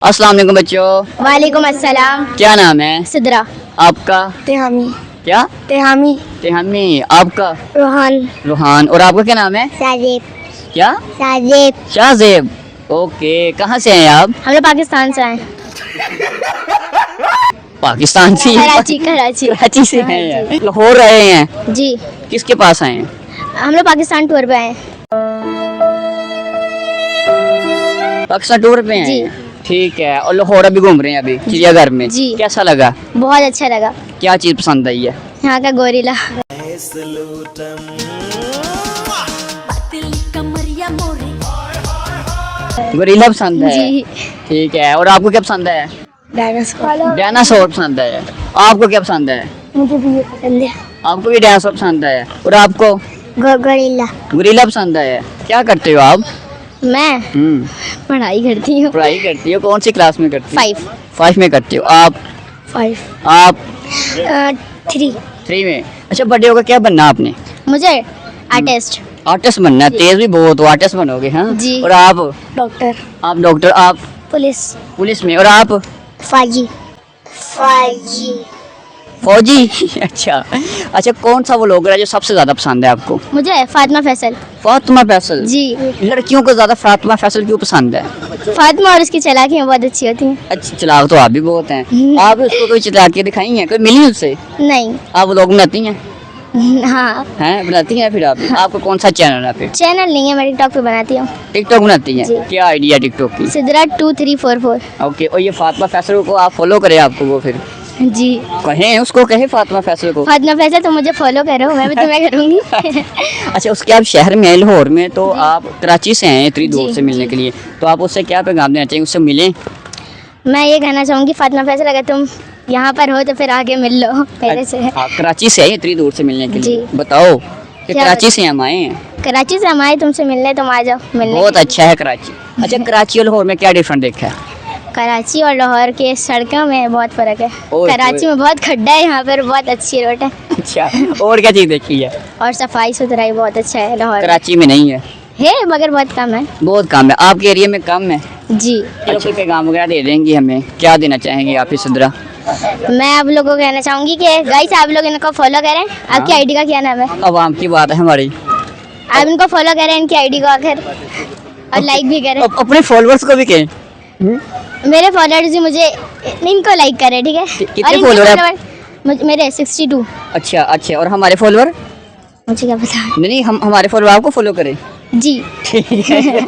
अस्सलाम वालेकुम बच्चों। वालेकुम अस्सलाम। क्या नाम है? सिद्रा। आपका? तेहामी। क्या? तेहामी। तेहमी। आपका? रोहान। रूहान। और आपका क्या नाम है? साजिब। क्या? साजिब। शाहजेब। ओके, कहाँ से हैं आप? हम लोग पाकिस्तान से आए। पाकिस्तान से? कराची कराची कराची से हाँ हैं। लाहौर रहे हैं? जी। किसके पास आए हैं? हम लोग पाकिस्तान टूर पे आए। पाकिस्तान टूर पे जी। हैं? ठीक है। और लाहौर अभी घूम रहे हैं अभी चिड़ियाघर में? जी। कैसा लगा? बहुत अच्छा लगा। क्या चीज पसंद आई है? यहाँ का गोरिल्ला। गोरिल्ला पसंद है? जी। ठीक है। और आपको क्या पसंद है? डायनासोर। डायनासोर पसंद है। आपको क्या पसंद है? मुझे भी ये पसंद है। आपको भी डायनासोर पसंद है। और आपको? गोरिल्ला। गोरिल्ला पसंद है। क्या करते हो आप? मैं पढ़ाई करती हूँ। पढ़ाई करती हो? कौन सी क्लास में करती हो? 5। 5 में करती हो। आप? 3। 3 में। अच्छा, बर्थडे होगा, क्या बनना आपने? मुझे आर्टिस्ट। आर्टिस्ट बनना है। तेज भी बहुत हो, आर्टिस्ट बनोगे? हाँ जी। और आप? डॉक्टर। आप डॉक्टर। आप? पुलिस। पुलिस में। और आप? फौजी। फौजी। फौजी। अच्छा, कौन सा वो लोग है जो सबसे ज्यादा पसंद है आपको? मुझे फातिमा फैसल। फातिमा फैसल। जी। लड़कियों को ज्यादा फातिमा फैसल क्यों पसंद है? फातिमा और उसकी चालाकियाँ बहुत अच्छी होती हैं। अच्छी चलाक तो आप भी बहुत हैं। आप उसको कोई चलाकी दिखाई हैं? कोई मिली उससे? नहीं। आप वो लोग बनाती हैं? हाँ। हैं, बनाती हैं? फिर आपको कौन सा चैनल है फिर? चैनल नहीं है, मैं टिकटॉक पे बनाती हूँ। टिकटॉक बनाती हैं? जी। क्या आइडिया टिकटॉक की? सिद्रा 2344। ओके। और ये फातिमा फैसल को आप फॉलो करें, आपको वो फिर जी। कहें, उसको कहे फातिमा फैसल को। फातिमा फैसल तुम मुझे फॉलो करो, मैं भी तुम्हें करूँगी। अच्छा, उसके आप शहर में हैं लाहौर में, तो आप कराची से हैं इतनी दूर जी, से मिलने के लिए, तो आप उससे क्या पैगाम देना चाहिए? उससे मिलें? मैं ये कहना चाहूँगी फातिमा फैसल, अगर तुम यहाँ पर हो तो फिर आगे मिल लो मेरे से। आप कराची से आए इतनी दूर से मिलने के लिए? जी। बताओ कि क्या कराची से हम आए हैं। कराची से हम आए तुमसे मिलने, तुम आ जाओ मिलने। बहुत अच्छा है कराची। अच्छा, कराची और लाहौर में क्या डिफरेंट देखा है? कराची और लाहौर के सड़कों में बहुत फर्क है। ओए, कराची में बहुत खड्डा है, यहाँ पर बहुत अच्छी रोड है। अच्छा, और क्या चीज़ देखी है? और सफाई सुथराई बहुत अच्छा है लाहौर में। कराची में नहीं है? है मगर बहुत कम है। बहुत कम है। आपके एरिया में कम है? जी। चलो, कोई पैगाम वगैरह दे देंगी हमें, क्या देना चाहेंगे आप इस सिद्रा? मैं आप लोगों को कहना चाहूँगी कि गाइस आप लोग इनको फॉलो करें। आपकी आईडी का क्या नाम है? आवाम की बात है हमारी। आप इनको फॉलो करें, इनकी आईडी को आखिर, और लाइक भी करें। अपने फॉलोअर्स को भी कहें। मेरे फॉलोअर्स भी मुझे इनको लाइक करें, ठीक है? कितने और इनके follower हैं? मेरे 62। अच्छा अच्छा। और हमारे फॉलोअर? मुझे क्या पता। नहीं, हम हमारे फॉलोअर आपको फॉलो करें? जी। ठीक है।